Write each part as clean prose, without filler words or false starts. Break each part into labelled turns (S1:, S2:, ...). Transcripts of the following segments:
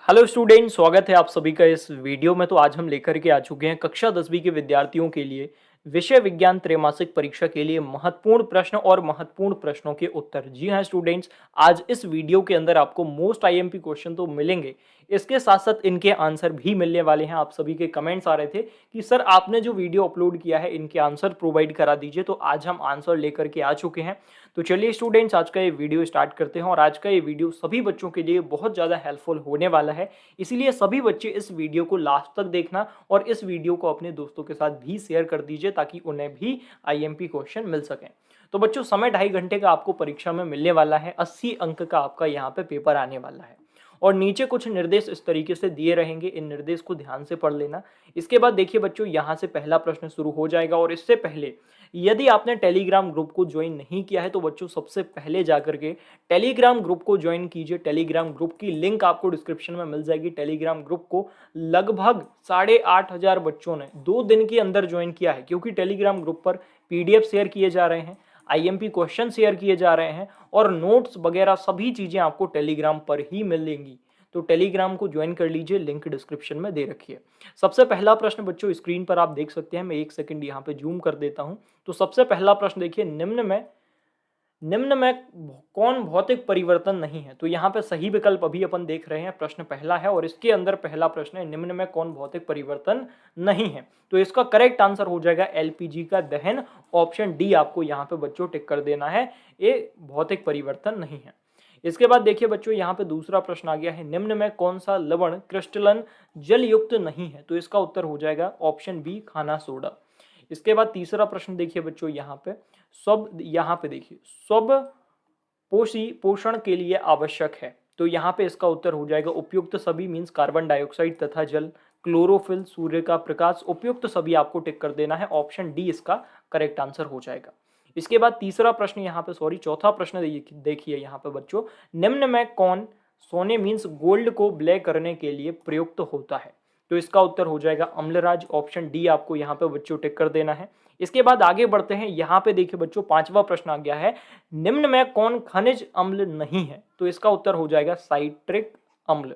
S1: Hello student, स्वागत है आप सभी का इस वीडियो में। तो आज हम लेकर के आ चुके हैं कक्षा 10वीं के विद्यार्थियों के लिए विषय विज्ञान त्रैमासिक परीक्षा के लिए महत्वपूर्ण प्रश्न और महत्वपूर्ण प्रश्नों के उत्तर। जी हाँ स्टूडेंट्स, आज इस वीडियो के अंदर आपको मोस्ट आईएमपी क्वेश्चन तो मिलेंगे, इसके साथ साथ इनके आंसर भी मिलने वाले हैं। आप सभी के कमेंट्स आ रहे थे कि सर आपने जो वीडियो अपलोड किया है इनके आंसर प्रोवाइड करा दीजिए, तो आज हम आंसर लेकर के आ चुके हैं। तो चलिए स्टूडेंट्स, आज का ये वीडियो स्टार्ट करते हैं और आज का ये वीडियो सभी बच्चों के लिए बहुत ज़्यादा हेल्पफुल होने वाला है। इसीलिए सभी बच्चे इस वीडियो को लास्ट तक देखना और इस वीडियो को अपने दोस्तों के साथ भी शेयर कर दीजिए ताकि उन्हें भी आईएमपी क्वेश्चन मिल सकें। तो बच्चों, समय 2.5 घंटे का आपको परीक्षा में मिलने वाला है। 80 अंक का आपका यहाँ पे पेपर आने वाला है और नीचे कुछ निर्देश इस तरीके से दिए रहेंगे, इन निर्देश को ध्यान से पढ़ लेना। इसके बाद देखिए बच्चों, यहाँ से पहला प्रश्न शुरू हो जाएगा और इससे पहले यदि आपने टेलीग्राम ग्रुप को ज्वाइन नहीं किया है तो बच्चों सबसे पहले जाकर के टेलीग्राम ग्रुप को ज्वाइन कीजिए। टेलीग्राम ग्रुप की लिंक आपको डिस्क्रिप्शन में मिल जाएगी। टेलीग्राम ग्रुप को लगभग 8,500 बच्चों ने 2 दिन के अंदर ज्वाइन किया है, क्योंकि टेलीग्राम ग्रुप पर पीडीएफ शेयर किए जा रहे हैं, आईएमपी क्वेश्चन शेयर किए जा रहे हैं और नोट्स वगैरह सभी चीजें आपको टेलीग्राम पर ही मिलेंगी। तो टेलीग्राम को ज्वाइन कर लीजिए, लिंक डिस्क्रिप्शन में दे रखी है। सबसे पहला प्रश्न बच्चों स्क्रीन पर आप देख सकते हैं, मैं 1 सेकंड यहाँ पे जूम कर देता हूं। तो सबसे पहला प्रश्न देखिए, निम्न में कौन भौतिक परिवर्तन नहीं है? तो यहाँ पे सही विकल्प अभी अपन देख रहे हैं, प्रश्न पहला है और इसके अंदर पहला प्रश्न है निम्न में कौन भौतिक परिवर्तन नहीं है। तो इसका करेक्ट आंसर हो जाएगा एलपीजी का दहन। ऑप्शन डी आपको यहाँ पे बच्चों टिक कर देना है, ये भौतिक परिवर्तन नहीं है। इसके बाद देखिए बच्चों, यहाँ पे दूसरा प्रश्न आ गया है, निम्न में कौन सा लवण क्रिस्टलन जल युक्त नहीं है? तो इसका उत्तर हो जाएगा ऑप्शन बी, खाना सोडा। इसके बाद तीसरा प्रश्न देखिए बच्चों, यहाँ पे देखिए सब पोषण के लिए आवश्यक है। तो यहाँ पे इसका उत्तर हो जाएगा उपयुक्त सभी मीन्स कार्बन डाइऑक्साइड तथा जल, क्लोरोफिल, सूर्य का प्रकाश, उपयुक्त सभी आपको टिक कर देना है। ऑप्शन डी इसका करेक्ट आंसर हो जाएगा। इसके बाद तीसरा प्रश्न यहाँ पे चौथा प्रश्न देखिए यहाँ पे बच्चों, निम्न में कौन सोने मीन्स गोल्ड को ब्लैक करने के लिए प्रयुक्त होता है? तो इसका उत्तर हो जाएगा अम्लराज। ऑप्शन डी आपको यहाँ पे बच्चों टिक कर देना है। इसके बाद आगे बढ़ते हैं, यहाँ पे देखिए बच्चों पांचवा प्रश्न आ गया है, निम्न में कौन खनिज अम्ल नहीं है? तो इसका उत्तर हो जाएगा साइट्रिक अम्ल।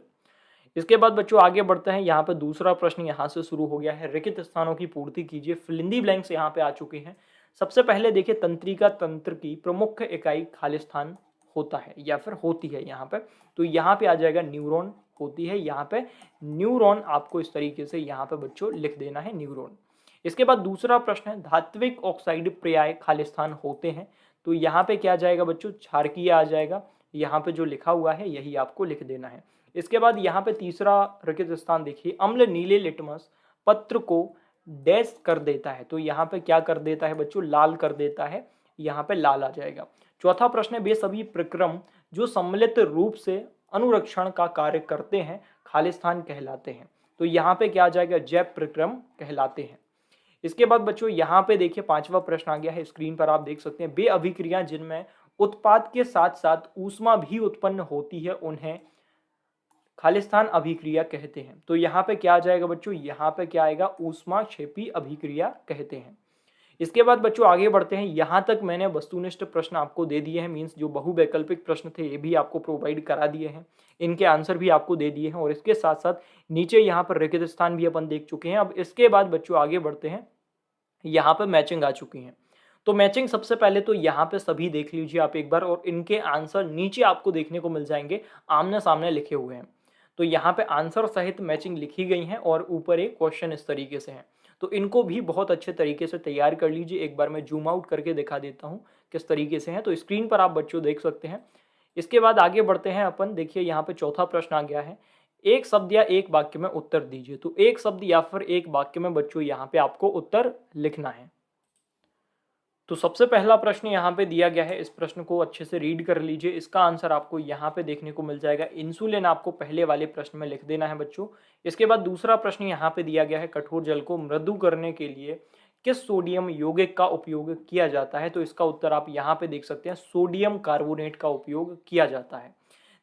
S1: इसके बाद बच्चों आगे बढ़ते हैं, यहाँ पे दूसरा प्रश्न यहाँ से शुरू हो गया है, रिक्त स्थानों की पूर्ति कीजिए। फिल इन द ब्लैंक्स यहाँ पे आ चुके हैं। सबसे पहले देखिए, तंत्रिका तंत्र की प्रमुख इकाई खालिस्तान होता है या फिर होती है यहाँ पे। तो यहाँ पे आ जाएगा न्यूरॉन होती है, यहाँ पे न्यूरॉन आपको इस तरीके से यहाँ पे बच्चों लिख देना है, न्यूरॉन। इसके बाद दूसरा प्रश्न है, धात्विक ऑक्साइड पर्याय खालिस्तान होते हैं? तो यहाँ पे क्या जाएगा बच्चों, क्षारकीय आ जाएगा। यहाँ पे जो लिखा हुआ है यही आपको लिख देना है। इसके बाद यहाँ पे तीसरा रिक्त स्थान देखिए, अम्ल नीले लिटमस पत्र को डैश कर देता है। तो यहाँ पे क्या कर देता है बच्चों, लाल कर देता है, यहाँ पे लाल आ जाएगा। चौथा प्रश्न है, वे सभी प्रक्रम जो सम्मिलित रूप से अनुरक्षण का कार्य करते हैं खालिस्तान कहलाते हैं? तो यहाँ पे क्या आ जाएगा, जैव प्रक्रम कहलाते हैं। इसके बाद बच्चों यहाँ पे देखिए पांचवा प्रश्न आ गया है, स्क्रीन पर आप देख सकते हैं, वे अभिक्रियाएं जिनमें उत्पाद के साथ साथ ऊष्मा भी उत्पन्न होती है उन्हें खालिस्तान अभिक्रिया कहते हैं। तो यहाँ पे क्या आ जाएगा बच्चों, यहाँ पे क्या आएगा, ऊष्मा क्षेपी अभिक्रिया कहते हैं। इसके बाद बच्चों आगे बढ़ते हैं, यहाँ तक मैंने वस्तुनिष्ठ प्रश्न आपको दे दिए हैं, मीन्स जो बहुवैकल्पिक प्रश्न थे ये भी आपको प्रोवाइड करा दिए हैं, इनके आंसर भी आपको दे दिए हैं और इसके साथ साथ नीचे यहाँ पर रिक्त स्थान भी अपन देख चुके हैं। अब इसके बाद बच्चों आगे बढ़ते हैं, यहाँ पे मैचिंग आ चुकी है। तो मैचिंग सबसे पहले तो यहाँ पे सभी देख लीजिए आप एक बार, और इनके आंसर नीचे आपको देखने को मिल जाएंगे, आमने सामने लिखे हुए हैं। तो यहाँ पे आंसर सहित मैचिंग लिखी गई है और ऊपर एक क्वेश्चन इस तरीके से है। तो इनको भी बहुत अच्छे तरीके से तैयार कर लीजिए। एक बार मैं जूम आउट करके दिखा देता हूँ किस तरीके से है, तो स्क्रीन पर आप बच्चों देख सकते हैं। इसके बाद आगे बढ़ते हैं अपन, देखिए यहाँ पे चौथा प्रश्न आ गया है, एक शब्द या एक वाक्य में उत्तर दीजिए। तो एक शब्द या फिर एक वाक्य में बच्चों यहाँ पे आपको उत्तर लिखना है। तो सबसे पहला प्रश्न यहाँ पे दिया गया है, इस प्रश्न को अच्छे से रीड कर लीजिए। इसका आंसर आपको यहाँ पे देखने को मिल जाएगा, इंसुलिन आपको पहले वाले प्रश्न में लिख देना है बच्चों। इसके बाद दूसरा प्रश्न यहाँ पे दिया गया है, कठोर जल को मृदु करने के लिए किस सोडियम यौगिक का उपयोग किया जाता है? तो इसका उत्तर आप यहाँ पे देख सकते हैं, सोडियम कार्बोनेट का उपयोग किया जाता है।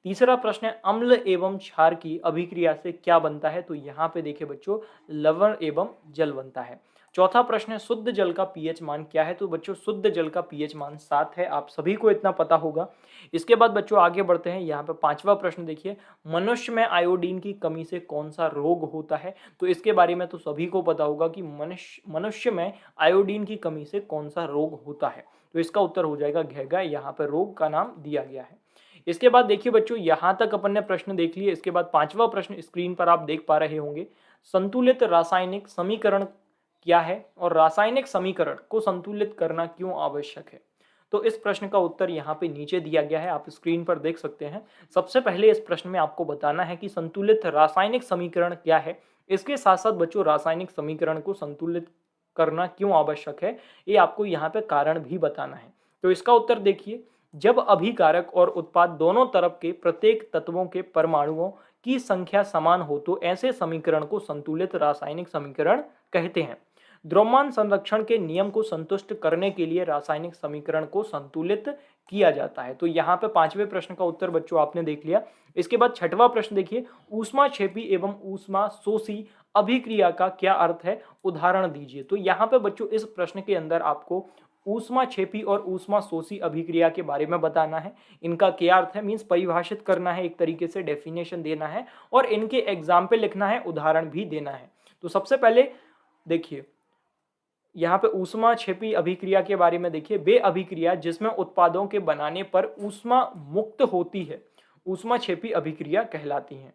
S1: तीसरा प्रश्न है, अम्ल एवं क्षार की अभिक्रिया से क्या बनता है? तो यहाँ पे देखिए बच्चों, लवण एवं जल बनता है। चौथा प्रश्न है शुद्ध जल का पीएच मान क्या है? तो बच्चों शुद्ध जल का पीएच मान 7 है, आप सभी को इतना पता होगा। इसके बाद बच्चों आगे बढ़ते हैं, यहाँ पे पांचवा प्रश्न देखिए, मनुष्य में आयोडीन की कमी से कौन सा रोग होता है? तो इसके बारे में तो सभी को पता होगा कि मनुष्य में आयोडीन की कमी से कौन सा रोग होता है। तो इसका उत्तर हो जाएगा घेगा, यहाँ पर रोग का नाम दिया गया है। इसके बाद देखिए बच्चों, यहां तक अपन ने प्रश्न देख लिए। इसके बाद पांचवा प्रश्न स्क्रीन पर आप देख पा रहे होंगे, संतुलित रासायनिक समीकरण क्या है और रासायनिक समीकरण को संतुलित करना क्यों आवश्यक है? तो इस प्रश्न का उत्तर यहाँ पे नीचे दिया गया है, आप स्क्रीन पर देख सकते हैं। सबसे पहले इस प्रश्न में आपको बताना है कि संतुलित रासायनिक समीकरण क्या है। इसके साथ साथ बच्चों रासायनिक समीकरण को संतुलित करना क्यों आवश्यक है, ये आपको यहाँ पे कारण भी बताना है। तो इसका उत्तर देखिए, जब अभिकारक और उत्पाद दोनों तरफ के प्रत्येक तत्वों के परमाणुओं की संख्या समान हो तो ऐसे समीकरण को संतुलित रासायनिक समीकरण कहते हैं। द्रव्यमान संरक्षण के नियम को संतुष्ट करने के लिए रासायनिक समीकरण को संतुलित किया जाता है। तो यहाँ पे पांचवें प्रश्न का उत्तर बच्चों आपने देख लिया। इसके बाद छठवां प्रश्न देखिए, ऊष्माक्षेपी एवं ऊष्मा शोषी अभिक्रिया का क्या अर्थ है, उदाहरण दीजिए। तो यहाँ पे बच्चों इस प्रश्न के अंदर आपको ऊष्माक्षेपी और ऊष्मा शोषी अभिक्रिया के बारे में बताना है, इनका क्या अर्थ है, मीन्स परिभाषित करना है, एक तरीके से डेफिनेशन देना है और इनके एग्जाम्पल लिखना है, उदाहरण भी देना है। तो सबसे पहले देखिए यहाँ पे ऊष्माक्षेपी अभिक्रिया के बारे में देखिए, वे अभिक्रिया जिसमें उत्पादों के बनाने पर ऊष्मा मुक्त होती है ऊष्माक्षेपी अभिक्रिया कहलाती हैं।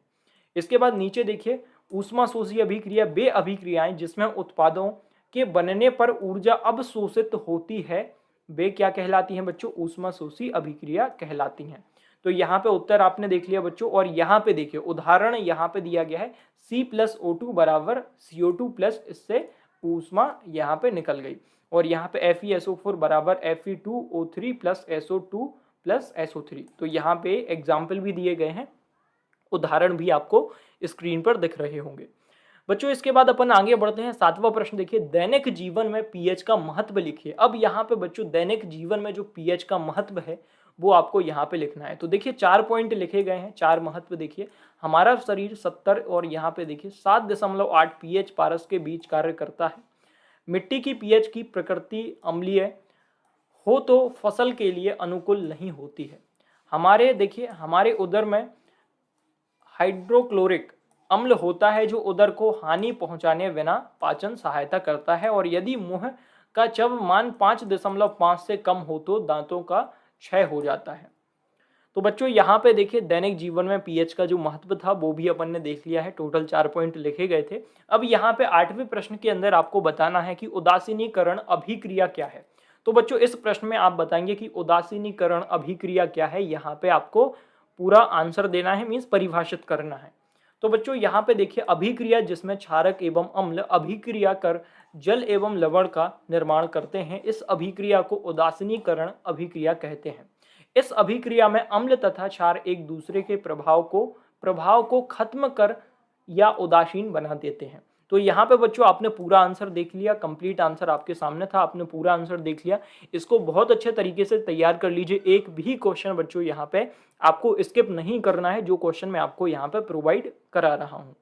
S1: इसके बाद नीचे देखिए, ऊष्मा शोषी अभिक्रिया वे अभिक्रियाएं जिसमें उत्पादों के बनने पर ऊर्जा अवशोषित होती है, वे क्या कहलाती हैं बच्चों, ऊष्मा शोषी अभिक्रिया कहलाती हैं। तो यहाँ पे उत्तर आपने देख लिया बच्चों। और यहाँ पे देखिए उदाहरण यहाँ पे दिया गया है, C+O2 बराबर CO2 प्लस, इससे ऊष्मा यहाँ पे निकल गई। और यहाँ पे FeSO4 बराबर Fe2O3 plus SO2 plus SO3। तो यहाँ पे एग्जाम्पल भी दिए गए हैं, उदाहरण भी आपको स्क्रीन पर दिख रहे होंगे बच्चों। इसके बाद अपन आगे बढ़ते हैं, सातवां प्रश्न देखिए, दैनिक जीवन में पीएच का महत्व लिखिए। अब यहाँ पे बच्चों दैनिक जीवन में जो पीएच का महत्व है वो आपको यहाँ पे लिखना है। तो देखिए 4 पॉइंट लिखे गए हैं, 4 महत्व देखिए। हमारा शरीर 70 और यहाँ पे देखिए 7.8 पीएच पारस के बीच कार्य करता है। मिट्टी की पीएच की प्रकृति अम्लीय हो तो फसल के लिए अनुकूल नहीं होती है। हमारे देखिए हमारे उदर में हाइड्रोक्लोरिक अम्ल होता है जो उदर को हानि पहुंचाने बिना पाचन सहायता करता है। और यदि मुंह का च्यवनमान 5.5 से कम हो तो दांतों का क्षय हो जाता है। तो बच्चों यहाँ पे देखिए दैनिक जीवन में पीएच का जो महत्व था वो भी अपन ने देख लिया है, टोटल 4 पॉइंट लिखे गए थे। अब यहाँ पे 8वें प्रश्न के अंदर आपको बताना है कि उदासीनीकरण अभिक्रिया क्या है। तो बच्चों इस प्रश्न में आप बताएंगे कि उदासीनीकरण अभिक्रिया क्या है, यहाँ पे आपको पूरा आंसर देना है, मीन्स परिभाषित करना है। तो बच्चों यहाँ पे देखिए अभिक्रिया जिसमें क्षारक एवं अम्ल अभिक्रिया कर जल एवं लवण का निर्माण करते हैं, इस अभिक्रिया को उदासीनीकरण अभिक्रिया कहते हैं। इस अभिक्रिया में अम्ल तथा क्षार एक दूसरे के प्रभाव को खत्म कर या उदासीन बना देते हैं। तो यहाँ पे बच्चों आपने पूरा आंसर देख लिया, कंप्लीट आंसर आपके सामने था, आपने पूरा आंसर देख लिया। इसको बहुत अच्छे तरीके से तैयार कर लीजिए, एक भी क्वेश्चन बच्चों यहाँ पे आपको स्किप नहीं करना है, जो क्वेश्चन मैं आपको यहाँ पे प्रोवाइड करा रहा हूँ।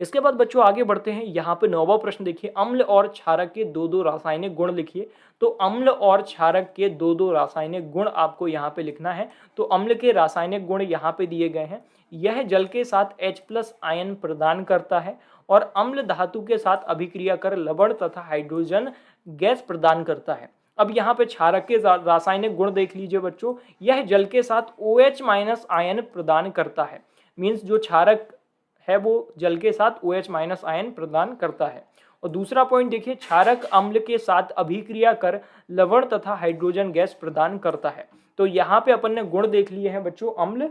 S1: इसके बाद बच्चों आगे बढ़ते हैं, यहाँ पे 9वां प्रश्न देखिए, अम्ल और क्षारक के 2 रासायनिक गुण लिखिए। तो अम्ल और क्षारक के 2 रासायनिक गुण आपको यहाँ पे लिखना है। तो अम्ल के रासायनिक गुण यहाँ पे दिए गए हैं, यह जल के साथ H+ आयन प्रदान करता है और अम्ल धातु के साथ अभिक्रिया कर लवण तथा हाइड्रोजन गैस प्रदान करता है। अब यहाँ पे क्षारक के रासायनिक गुण देख लीजिए बच्चों, यह जल के साथ OH- आयन प्रदान करता है, मीन्स जो क्षारक है वो जल के साथ OH- आयन प्रदान करता है। और दूसरा पॉइंट देखिए, क्षारक अम्ल के साथ अभिक्रिया कर लवण तथा हाइड्रोजन गैस प्रदान करता है। तो यहाँ पे अपन ने गुण देख लिए हैं बच्चों, अम्ल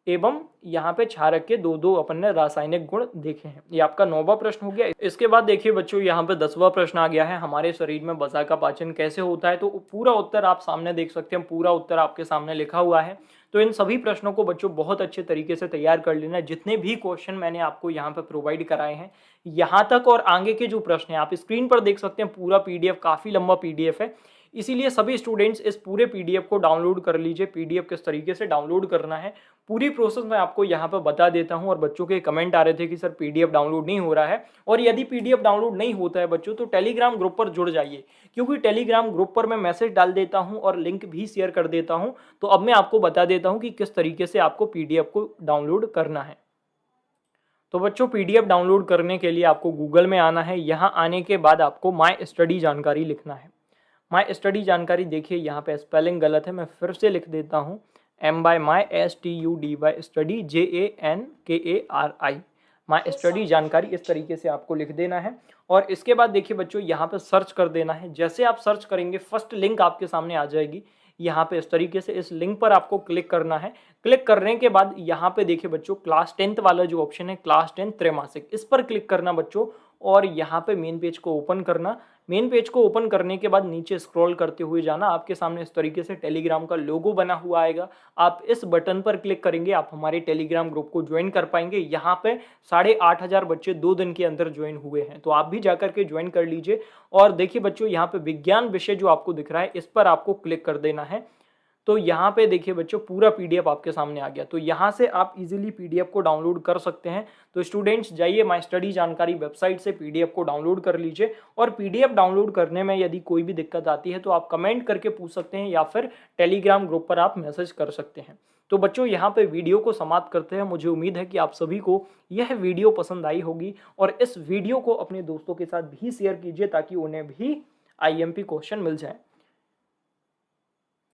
S1: एवं यहाँ पे क्षारक के 2 अपन ने रासायनिक गुण देखे हैं। ये आपका 9वां प्रश्न हो गया। इसके बाद देखिए बच्चों यहाँ पे 10वां प्रश्न आ गया है, हमारे शरीर में वसा का पाचन कैसे होता है। तो पूरा उत्तर आप सामने देख सकते हैं, पूरा उत्तर आपके सामने लिखा हुआ है। तो इन सभी प्रश्नों को बच्चों बहुत अच्छे तरीके से तैयार कर लेना। जितने भी क्वेश्चन मैंने आपको यहाँ पे प्रोवाइड कराए हैं, यहाँ तक और आगे के जो प्रश्न हैं आप स्क्रीन पर देख सकते हैं, पूरा PDF काफी लंबा PDF है। इसीलिए सभी स्टूडेंट्स इस पूरे पीडीएफ को डाउनलोड कर लीजिए। पीडीएफ किस तरीके से डाउनलोड करना है पूरी प्रोसेस मैं आपको यहाँ पर बता देता हूँ। और बच्चों के कमेंट आ रहे थे कि सर पीडीएफ डाउनलोड नहीं हो रहा है, और यदि पीडीएफ डाउनलोड नहीं होता है बच्चों तो टेलीग्राम ग्रुप पर जुड़ जाइए, क्योंकि टेलीग्राम ग्रुप पर मैं मैसेज डाल देता हूँ और लिंक भी शेयर कर देता हूँ। तो अब मैं आपको बता देता हूँ कि किस तरीके से आपको पीडीएफ को डाउनलोड करना है। तो बच्चों पीडीएफ डाउनलोड करने के लिए आपको गूगल में आना है। यहाँ आने के बाद आपको माय स्टडी जानकारी लिखना है। माय स्टडी जानकारी देखिए यहाँ पे स्पेलिंग गलत है, मैं फिर से लिख देता हूँ MY STUDY study JANKARI। My study जानकारी इस तरीके से आपको लिख देना है। और इसके बाद देखिए बच्चों यहाँ पे सर्च कर देना है। जैसे आप सर्च करेंगे फर्स्ट लिंक आपके सामने आ जाएगी। यहाँ पे इस तरीके से इस लिंक पर आपको क्लिक करना है। क्लिक करने के बाद यहाँ पे देखिए बच्चों क्लास 10th वाला जो ऑप्शन है क्लास 10 त्रैमासिक, इस पर क्लिक करना बच्चों। और यहाँ पे मेन पेज को ओपन करना। मेन पेज को ओपन करने के बाद नीचे स्क्रॉल करते हुए जाना। आपके सामने इस तरीके से टेलीग्राम का लोगो बना हुआ आएगा। आप इस बटन पर क्लिक करेंगे, आप हमारे टेलीग्राम ग्रुप को ज्वाइन कर पाएंगे। यहाँ पे 8,500 बच्चे 2 दिन के अंदर ज्वाइन हुए हैं, तो आप भी जाकर के ज्वाइन कर लीजिए। और देखिए बच्चों यहाँ पे विज्ञान विषय जो आपको दिख रहा है इस पर आपको क्लिक कर देना है। तो यहाँ पे देखिए बच्चों पूरा पीडीएफ आपके सामने आ गया। तो यहाँ से आप इजीली पीडीएफ को डाउनलोड कर सकते हैं। तो स्टूडेंट्स जाइए माय स्टडी जानकारी वेबसाइट से पीडीएफ को डाउनलोड कर लीजिए। और पीडीएफ डाउनलोड करने में यदि कोई भी दिक्कत आती है तो आप कमेंट करके पूछ सकते हैं या फिर टेलीग्राम ग्रुप पर आप मैसेज कर सकते हैं। तो बच्चों यहाँ पे वीडियो को समाप्त करते हैं। मुझे उम्मीद है कि आप सभी को यह वीडियो पसंद आई होगी, और इस वीडियो को अपने दोस्तों के साथ भी शेयर कीजिए ताकि उन्हें भी आईएमपी क्वेश्चन मिल जाए।